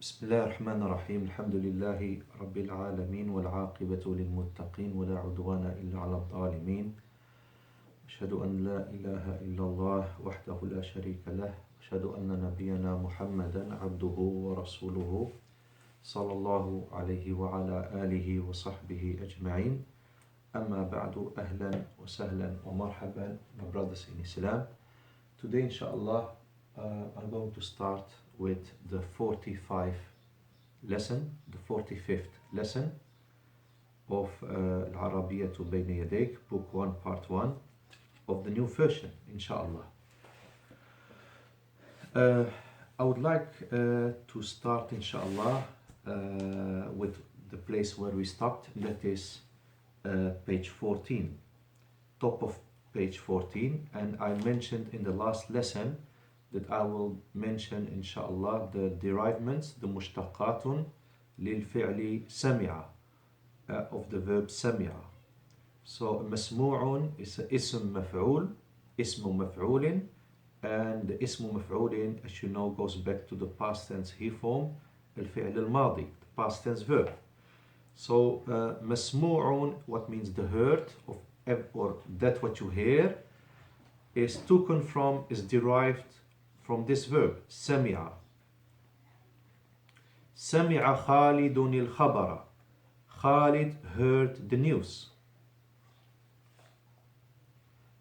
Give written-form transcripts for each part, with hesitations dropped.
بسم الله الرحمن الرحيم الحمد لله رب العالمين والعاقبة للمتقين ولا عدوان إلا على الظالمين أشهد أن لا إله إلا الله وحده لا شريك له أشهد أن نبينا محمدا عبده ورسوله صلى الله عليه وعلى آله وصحبه أجمعين أما بعد أهلا وسهلا ومرحبا my brothers in Islam. Today inshallah I'm going to start with the 45th lesson, the 45th lesson of Arabiyyah to Bayna Yadayk, book 1, part 1 of the new version, inshallah. I would like to start, inshallah, with the place where we stopped, that is page 14, top of page 14, and I mentioned in the last lesson that I will mention inshallah the derivements, the mushtaqatun lil fi'li sami'a, of the verb sami'a. So masmu'un is ism maf'ul, ismu maf'ulin, and the ismu maf'ulin, as you know, goes back to the past tense he form, al-fi'l al-madi, the past tense verb. So masmu'un, what means the heard of, or that what you hear, is taken from, is derived from this verb, sami'a. Sami'a Khalidun al-khabara. Khalid heard the news.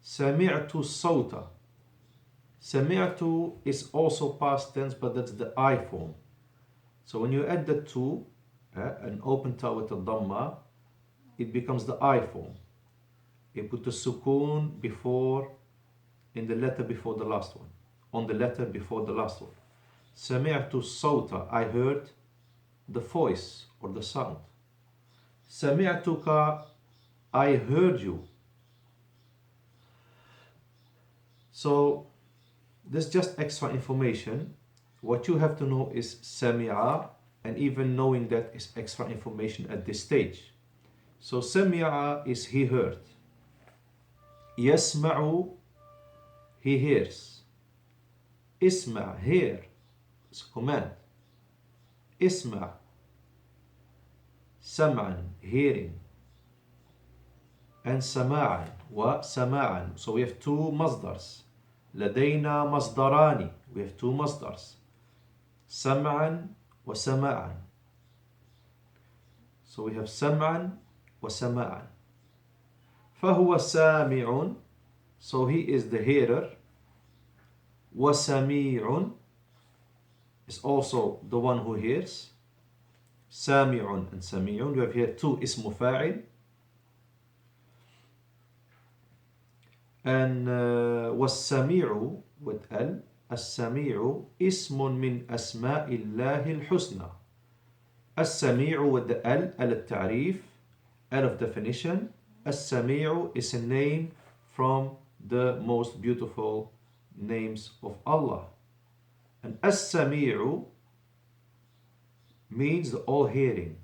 Sami'tu sawta. Sami'tu is also past tense, but that's the I form. So when you add the two, an open ta with a dhamma, it becomes the I form. You put the sukoon before, in the letter before the last one, on the letter before the last one. Sami'tu sawta, I heard the voice or the sound. Sami'tuka, I heard you. So this is just extra information. What you have to know is sami'a, and even knowing that is extra information at this stage. So sami'a is he heard. Yasma'u, he hears. Isma, hear, it's a command. Isma, sam'an, hearing. And sama'an, wa sama'an. So we have two masdars. لدينا مصدران, we have two masdars. Sam'an wa sama'an. So we have sam'an wa sama'an. فهو سامع, so he is the hearer. وَسَمِيعٌ is also the one who hears. سَامِعٌ and سَمِيعٌ. We have here two ismu fa'il. And وَالسَّمِيعُ with al. السَّمِيعُ اسم من أسماء الله الحسنى. السَّمِيعُ with the al التعريف, al of definition. السَّمِيعُ is a name from the most beautiful names of Allah. And as-sami'u means the all-hearing.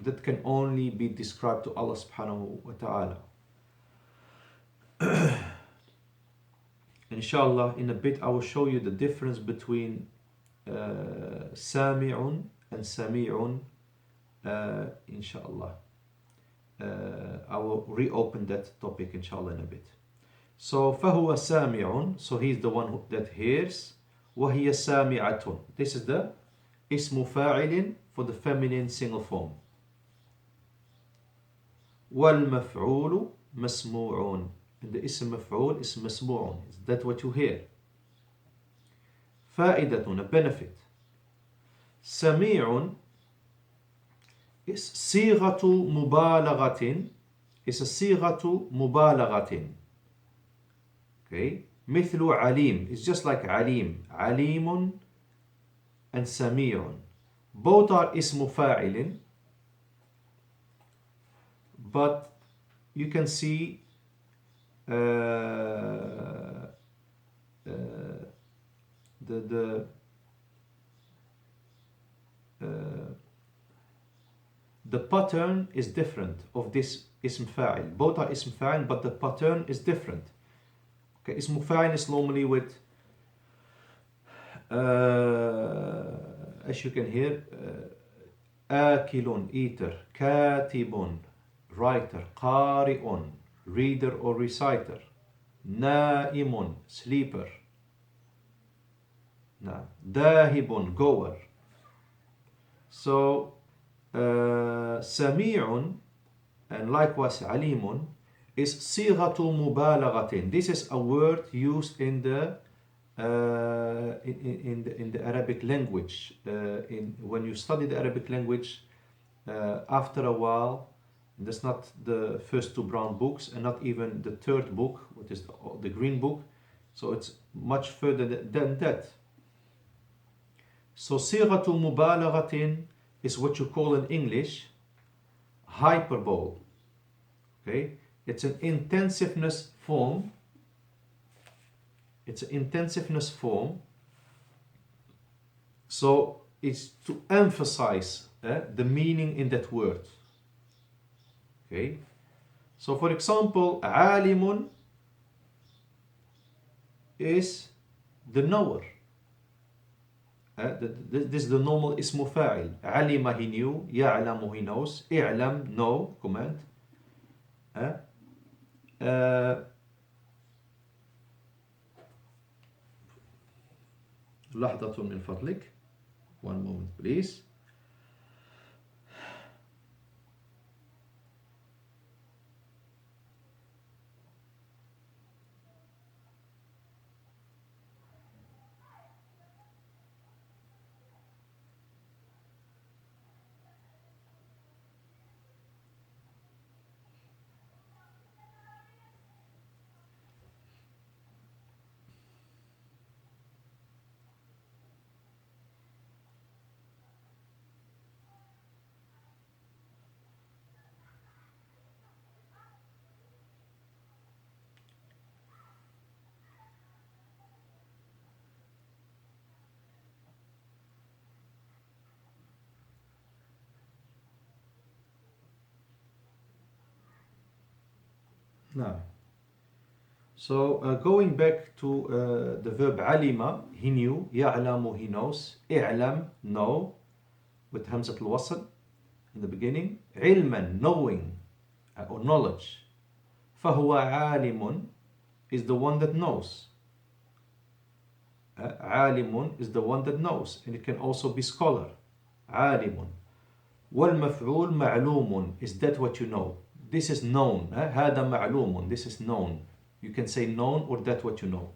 That can only be described to Allah subhanahu wa ta'ala. Inshallah, in a bit I will show you the difference between sami'un and sami'un. Inshallah. I will reopen that topic inshallah in a bit. So فهو سامع, so he is the one that hears. وهي سامعة, this is the اسم فاعل for the feminine single form. والمفعول مسموع, and the اسم مفعول is مسموع, is that what you hear. فائدة, a benefit. سميع is صيغة مبالغة, is a صيغة مبالغة. Okay, مثل عليم is just like عليم. عليم and سميع, both are اسم فاعل, but you can see the pattern is different of this اسم فاعل. Both are اسم فاعل, but the pattern is different. Okay, ismu fa'il is normally with as you can hear, آكل, eater, كاتب, writer, قارئ, reader or reciter, نائم, sleeper, ذاهب, goer. So سميع and likewise عليم is صيغة مبالغة. This is a word used in the in the Arabic language. When you study the Arabic language, after a while, that's not the first two brown books and not even the third book, what is the green book. So it's much further than that. So صيغة مبالغة is what you call in English hyperbole. Okay, it's an intensiveness form. It's an intensiveness form. So it's to emphasize the meaning in that word. Okay, so for example, عالم is the knower. This is the normal اسم فاعل. علم, he knew. يعلم, he knows. اعلم, know, command. لحظة من فضلك. One moment please. Now, so going back to the verb علم, he knew. يعلم, he knows. اعلم, know, with همزة الوصل in the beginning. علما, knowing or knowledge. فهو عالم is the one that knows. عالم is the one that knows, and it can also be scholar. عالم. والمفعول معلوم is that what you know. This is known. هذا معلوم. This is known. You can say known or that what you know.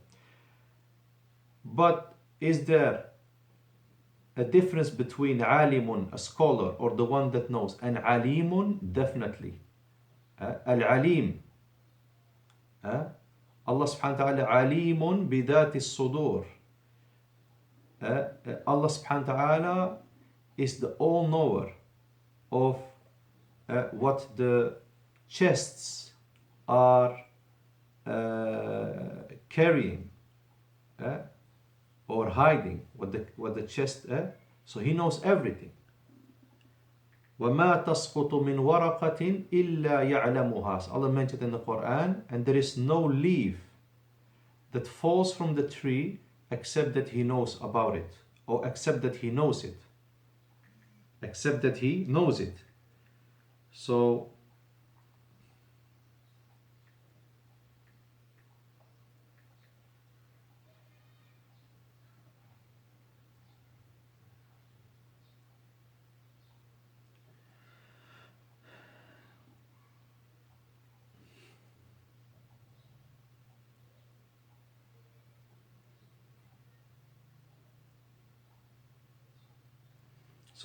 But is there a difference between عالم, a scholar, or the one that knows, and عليم? Definitely. العليم. Allah subhanahu wa ta'ala عليم بذات الصدور. Allah subhanahu wa ta'ala is the all-knower of what the chests are carrying or hiding, what the chest. So he knows everything. وَمَا تَسْقُطُ مِنْ وَرَقَةٍ إِلَّا يَعْلَمُهَا. So Allah mentioned in the Quran, and there is no leaf that falls from the tree except that he knows about it, or except that he knows it. Except that he knows it. So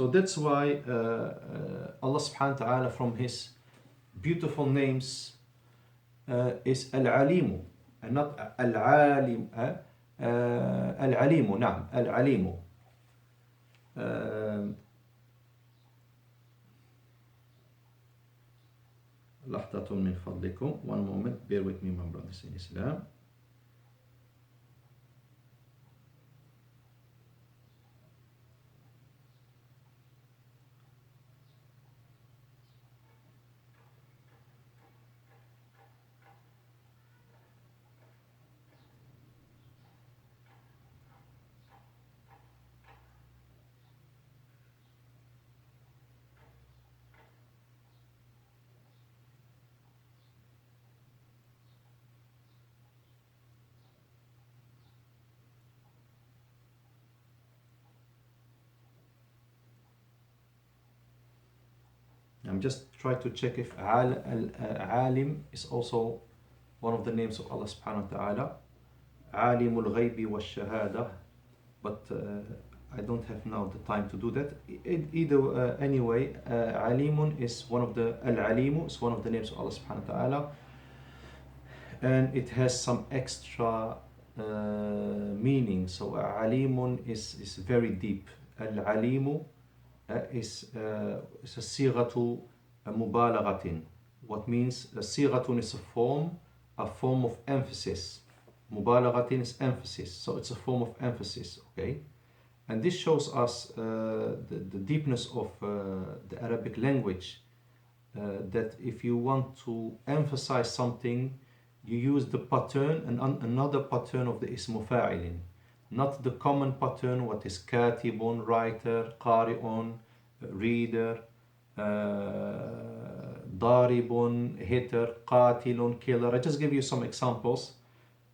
So that's why Allah subhanahu wa ta'ala, from his beautiful names, is Al-Alimu, and not Al-Alim. Al-Alimu, نعم, Al-Alimu. لحظة من فضلكم. One moment, bear with me, my brothers in Islam. I'm just trying to check if Alim is also one of the names of Allah subhanahu wa ta'ala. Alimul ghaybi wa shahada. But I don't have now the time to do that. Anyway, Alimun is one of the Al-Alimu is one of the names of Allah subhanahu wa ta'ala, and it has some extra meaning. So Alimun is very deep. Al-Alimu is a sighatu mubalaghatin. What means sighatun is a form of emphasis. Mubalaghatin is emphasis, so it's a form of emphasis, okay? And this shows us the deepness of the Arabic language, that if you want to emphasize something, you use the pattern and another pattern of the ismu fa'ilin, not the common pattern, what is katibun, writer, qari'un, reader, daribun, hitter, qatilun, killer. I just give you some examples.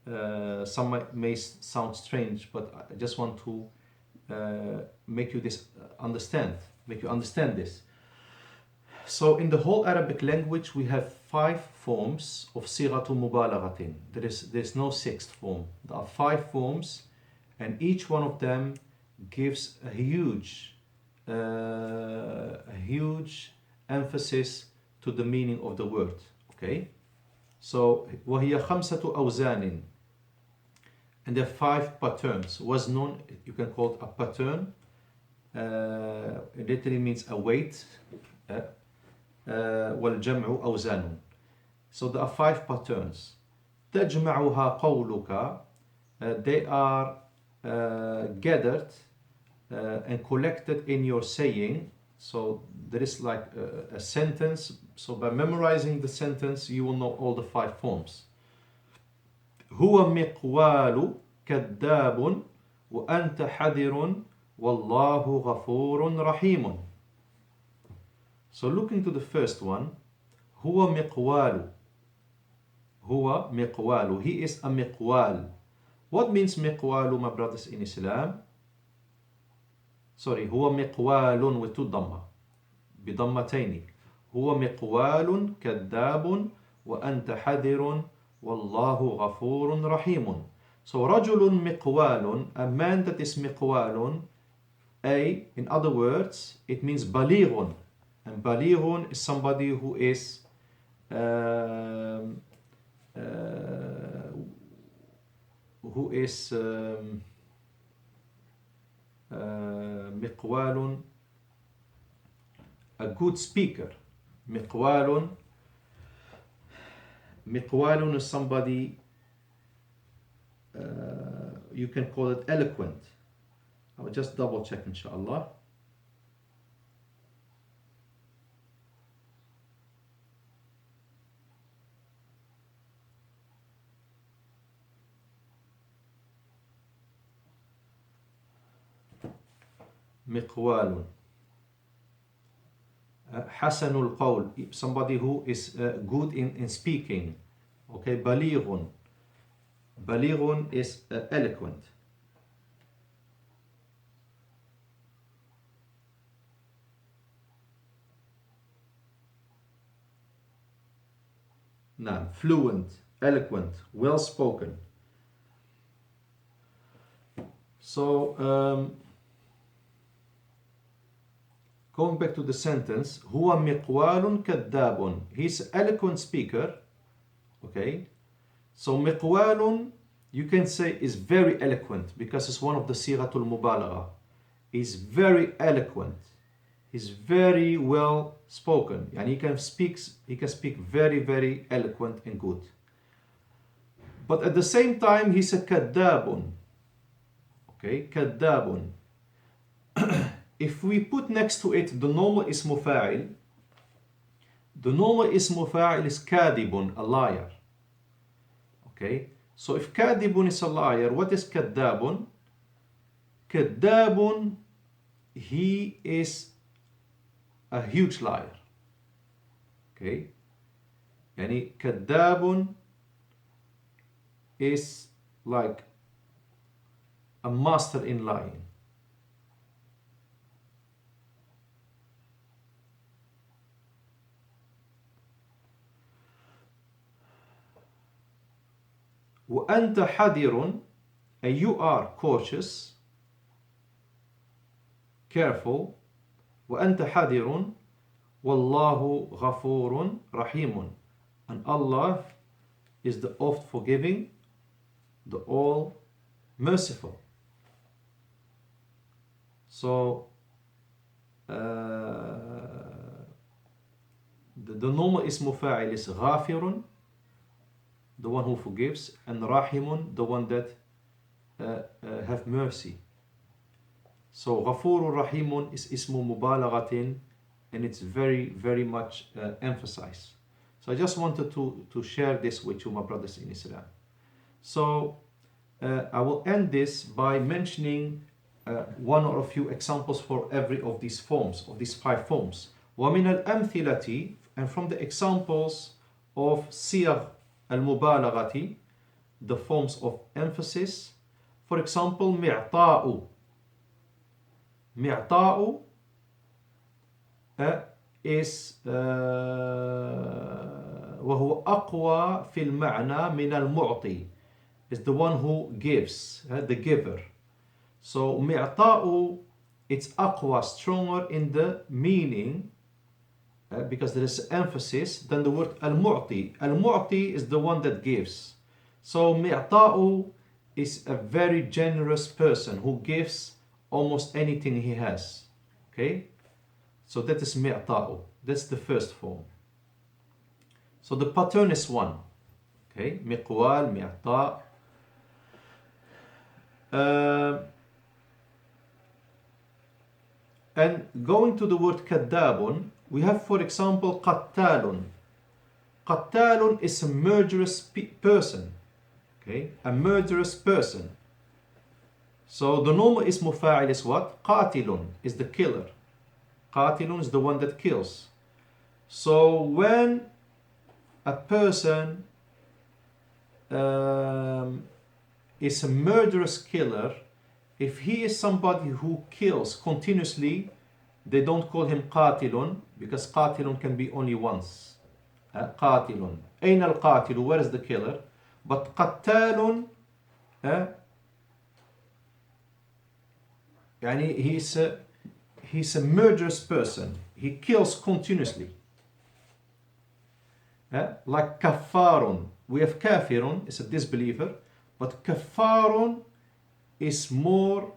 Some may sound strange, but I just want to make you understand this. So in the whole Arabic language, we have 5 forms of sighatu mubalaghatin. There's no 6th form. There are 5 forms, and each one of them gives a huge emphasis to the meaning of the word. Okay, so وهي خمسة أوزان. And there are 5 patterns. Waznun, you can call it a pattern. It literally means a weight. والجمع أوزان. So there are 5 patterns. تجمعها قولك. They are gathered and collected in your saying. So there is like a sentence. So by memorizing the sentence, you will know all the 5 forms. هو مقوال كذاب وأنت حذر والله غفور رحيم. So looking to the first one, هو مقوال. هو مقوال. He is a مقوال. What means مقوال, my brothers in Islam? Sorry, هو مقوال with 2 ضمة بضمتين. هو مقوال كذاب وأنت حذر والله غفور رحيم. So رجل مقوال, a man that is مقوال, in other words, it means بليغ. And بليغ is somebody who is مقوال, a good speaker. مقوال is somebody, you can call it eloquent. I will just double check inshallah. مقوال. حسن القول, somebody who is good in speaking. Okay, بليغ. بليغ is eloquent. Now, fluent, eloquent, well spoken. So going back to the sentence, هو مقوال كذاب. He's an eloquent speaker. Okay, so مقوال, you can say, is very eloquent because it's one of the sighatul mubalagha. He's very eloquent. He's very well spoken, and he can speak very, very eloquent and good. But at the same time, he's a kadabun. Okay, kadabun. If we put next to it the normal ismu fa'il, the normal ismu fa'il is kadibun, a liar. Okay, so if kadibun is a liar, what is kadabun? Kadabun, he is a huge liar. Okay, yani kadabun is like a master in lying. وأنت حذر, and you are cautious, careful. وأنت حذر, والله غفور رحيم, and Allah is the oft forgiving, the all merciful. So the normal ism fa'il is غافر, the one who forgives, and rahimun, the one that have mercy. So غفور rahimun is ismu mubalaghatin, and it's very, very much emphasized. So I just wanted to share this with you, my brothers in Islam. So I will end this by mentioning one or a few examples for every of these forms, of these 5 forms. وَمِنَ الْأَمْثِلَةِ, and from the examples of siyagh al-mubalaghati, the forms of emphasis. For example, mi'ta'u. Mi'ta'u is وهو أقوى في المعنى من المعطي, is the one who gives, the giver. So mi'ta'u, it's aqwa, stronger in the meaning, because there is emphasis than the word al-mu'ti. Al-mu'ti is the one that gives. So mi'ta'u is a very generous person who gives almost anything he has. Okay? So that is mi'ta'u. That's the first form. So the pattern is 1. Okay? Miqwal, mi'ta'. And going to the word kadabun, we have, for example, qattalun. Qattalun is a murderous person. Okay, a murderous person. So the normal ismu fa'il is what? Qatilun is the killer. Qatilun is the one that kills. So when a person is a murderous killer, if he is somebody who kills continuously, they don't call him qatilun, because qatilun can be only once. Qatilun. Ayn al-qatilu, where is the killer? But qattalun, he's a murderous person. He kills continuously. Like kaffarun. We have kafirun, is a disbeliever, but kaffarun is more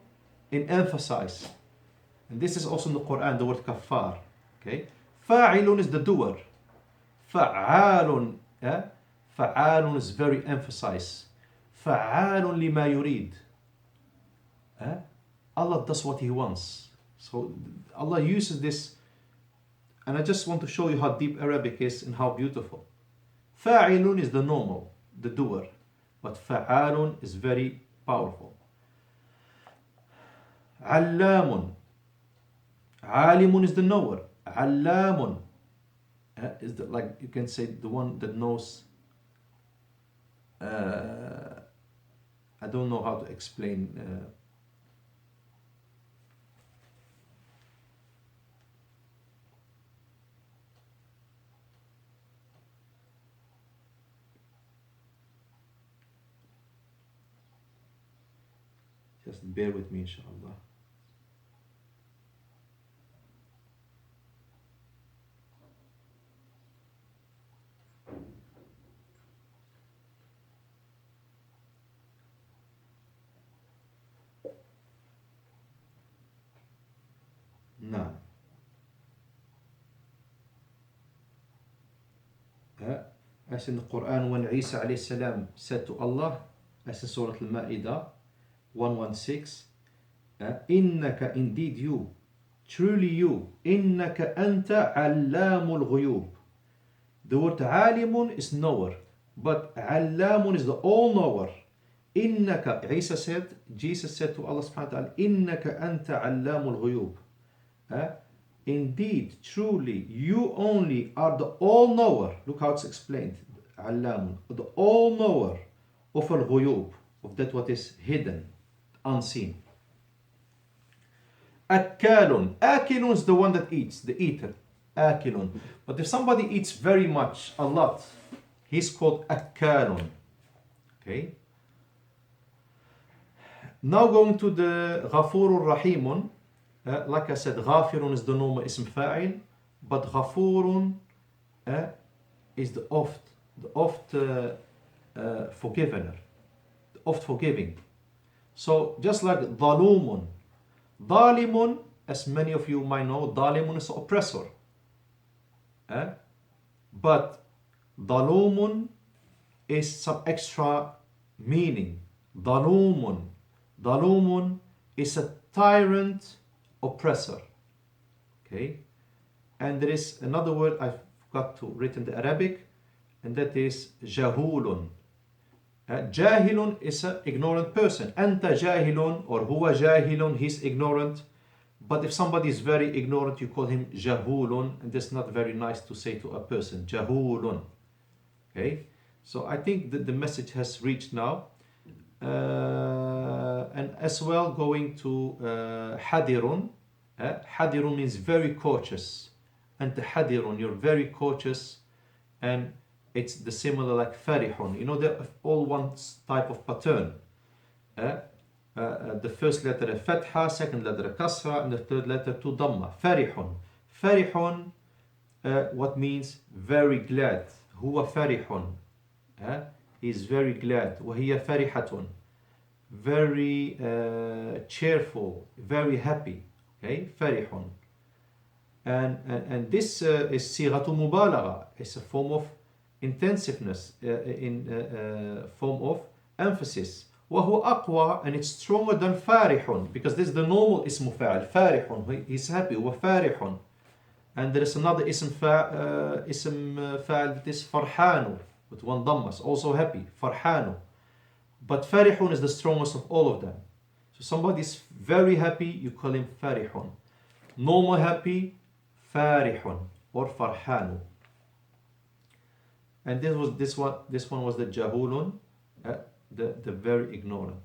in emphasis. And this is also in the Quran, the word kaffar. Okay? Fa'ilun is the doer. Fa'alun. Fa'alun is very emphasized. Fa'alun lima yurid. Allah does what He wants. So Allah uses this, and I just want to show you how deep Arabic is and how beautiful. Fa'ilun is the normal, the doer, but fa'alun is very powerful. Allamun. Alimun is the knower. Allamun is the, like you can say, the one that knows. I don't know how to explain. Just bear with me, inshallah. Now, as in the Quran, when Isa alayhi salam said to Allah, as in Surah Al-Ma'idah 116, innaka, indeed you, truly you, innaka anta allamul ghuyub. The word alimun is knower, but allamun is the all-knower. Innaka, Jesus said to Allah subhanahu wa ta'ala, innaka anta allamul ghuyub. Indeed, truly, you only are the all-knower. Look how it's explained. Allamun, the all-knower of al-ghuyub, of that what is hidden, unseen. Akalun. Akilun is the one that eats, the eater. Akilun. But if somebody eats very much, a lot, he's called akalun. Okay? Now going to the غفور رحيم. Like I said, غافر is the normal اسم فاعل, but غفور is the oft forgivener, the oft forgiving. So just like ظلوم, ظالم, as many of you might know, ظالم is oppressor. But ظلوم is some extra meaning. ظلوم, ظلوم is a tyrant, oppressor. Okay, and there is another word I forgot to write in the Arabic, and that is جهول. جاهل is an ignorant person. أنت جاهل, or هو جاهل, he's ignorant. But if somebody is very ignorant, you call him جهول, and that's not very nice to say to a person. جهول. Okay, so I think that the message has reached now. And as well, going to حذر. حذر means very cautious. أنت حذر, you're very cautious, and it's the similar like فرح. You know, they're all one type of pattern. The first letter a فتحة, second letter a kasra, and the third letter to ضمة. فرح. فرح, what means very glad. هو فرح. He's very glad. وهي فرحة. Very cheerful, very happy. Okay, فرح. And this is صيغة مبالغة. It's a form of intensiveness, in form of emphasis. وهو أقوى, and it's stronger than فرح, because this is the normal اسم فاعل. فرح, he's happy. هو فرح. And there is another اسم فاعل that is فرحان, with one ضمة, also happy. فرحان. But فرح is the strongest of all of them. So somebody is very happy, you call him فرح. Normal happy, فرح or فرحان. And this one was the جهول, the very ignorant.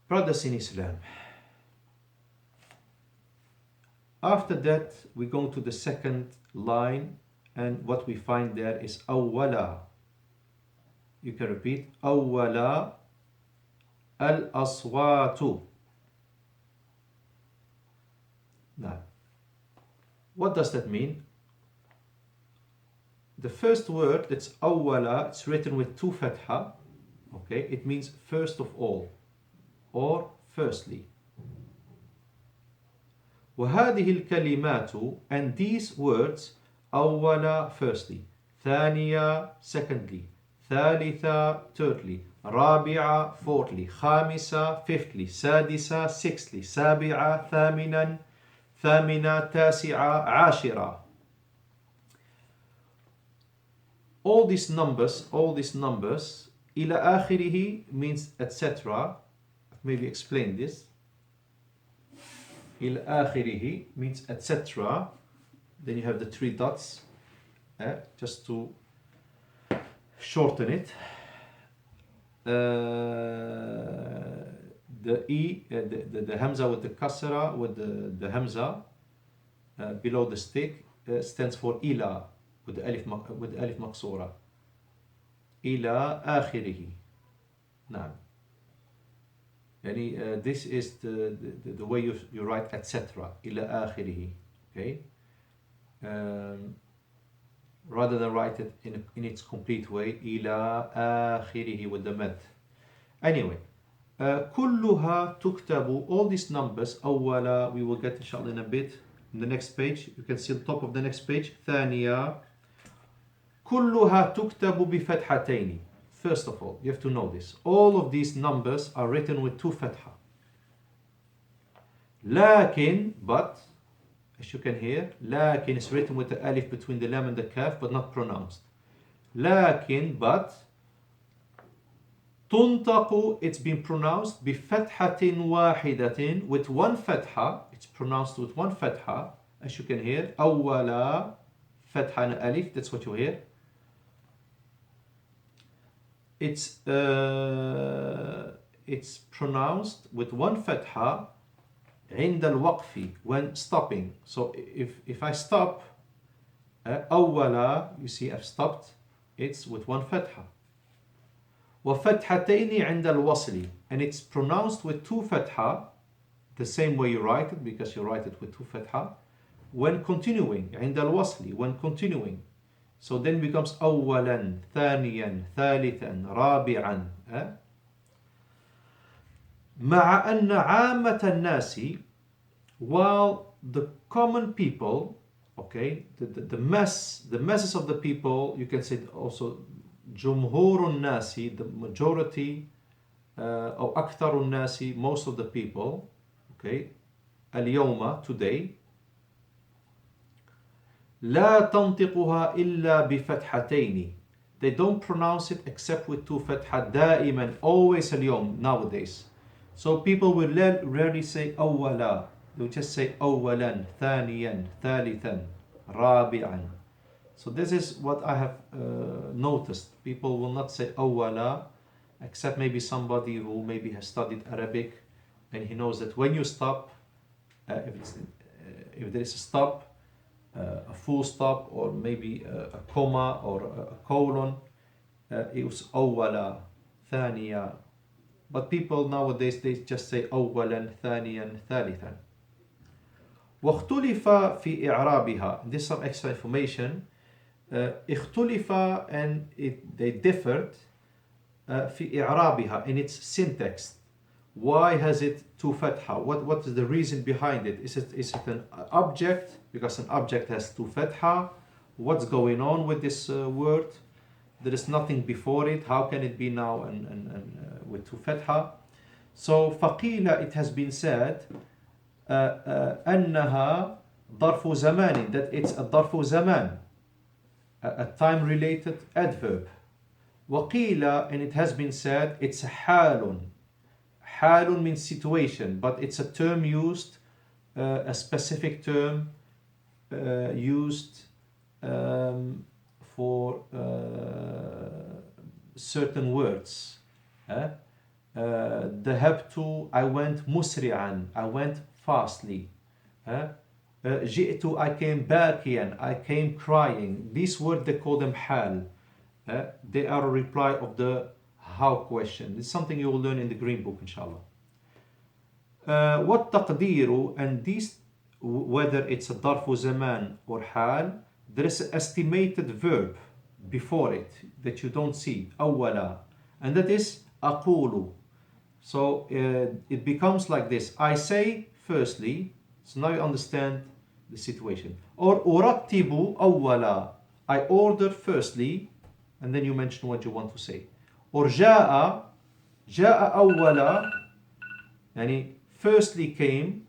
Brothers in Islam, after that we go to the second line, and what we find there is أولا. You can repeat أولا الأصوات. Now, what does that mean? The first word, that's أولا, it's written with two fatha. Okay, it means first of all, or firstly. وهذه الكلمات, and these words, أولا, firstly, ثانية, secondly, ثالثة, thirdly, رابعة, fourthly, خامسة, fifthly, سادسة, sixthly, سابعة, ثامنة, تاسعة, عاشرة. All these numbers, إلى آخره means etc. Maybe explain this. إلى آخره means etc. Then you have the three dots, just to shorten it. The E, the Hamza with the kasra, with the Hamza below the stick, stands for إلى, with the alif مقصورة. إلى آخره. نعم. يعني this is the way you write etc. إلى آخره. Okay. Rather than write it in its complete way, إلى آخره, with the mad. Anyway, كلها تكتب, all these numbers, أولا, we will get inshallah in a bit. In the next page, you can see the top of the next page. ثانية, كلها تكتب بفتحتين. First of all, you have to know this. All of these numbers are written with two fatha. لكن, but, as you can hear, لكن is written with the alif between the lam and the kaf, but not pronounced. لكن, but, تنطق, it's been pronounced بفتحة واحدة, with one fatha. It's pronounced with one fatha, as you can hear. أولا, fatha and alif, that's what you hear. It's pronounced with one fatha عند الوقف, when stopping. So if I stop, أولا, you see I've stopped, it's with one fatha. وفتحتين عند الوصل, and it's pronounced with 2 fatha, the same way you write it, because you write it with 2 fatha, when continuing, عند الوصل, when continuing. So then becomes أولا, ثانيا, ثالثا, رابعا. مع أن عامة الناس, while the common people, okay, the masses of the people, you can say also جمهور الناس, the majority, أو أكثر الناس, most of the people, okay, اليوم, today, لا تنطقها إلا بفتحتين. They don't pronounce it except with 2 fatha دائما, always اليوم, nowadays. So people will rarely say أولا. They'll just say أولا, ثانيا, ثالثا, رابعا. So this is what I have noticed. People will not say أولا, except maybe somebody who maybe has studied Arabic and he knows that when you stop, if there is a stop, a full stop, or maybe a comma or a colon, it was أولا, ثانيا. But people nowadays, they just say أولا, ثانيا, ثالثا. واختلف في إعرابها. This is some extra information. اختلف, and they differed في إعرابها, in its syntax. Why has it 2 fatha? What is the reason behind it? Is it an object? Because an object has 2 fatha. What's going on with this word? There is nothing before it. How can it be now and with 2 fatha? So فقيل, it has been said, أنها ظرف زمان, that it's a ظرف زمان, a time related adverb. وقيل, and it has been said, it's حال. حال means situation, but it's a term used, a specific term used for certain words. ذهبت, I went مسرعا, I went fastly. جئت, I came باكيا, I came crying. These words, they call them حال. They are a reply of the how question. It's something you will learn in the green book, inshallah. والتقدير, and these, whether it's a ظرف زمان or حال, there is an estimated verb before it that you don't see, أولا, and that is أقول. So it becomes like this. I say firstly, so now you understand the situation. Or أرتب أولا, I order firstly, and then you mention what you want to say. Or جاء أولا, يعني firstly came.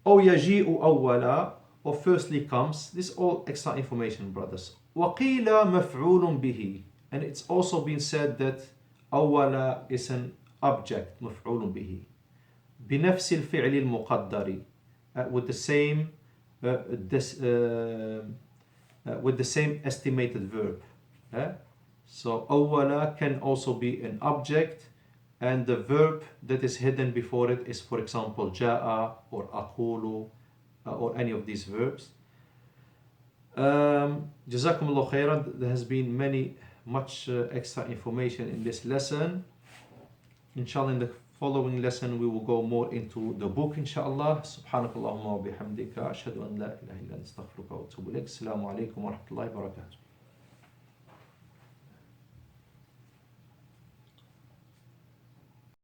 أو يجيء أولا, or firstly comes. This is all extra information, brothers. وقيل مفعول به, and it's also been said that أولا is an object, مفعول به. بنفس الفعل المقدر, with the same with the same estimated verb. So أولا can also be an object, and the verb that is hidden before it is, for example, جاء or أقول, or any of these verbs. جزاكم الله خيرا. There has been much extra information in this lesson. Inshallah, in the following lesson we will go more into the book, inshallah. سبحانك اللهم وبحمدك أشهد أن لا إله إلا أنت أستغفرك وأتوب إليك. السلام عليكم ورحمة الله وبركاته.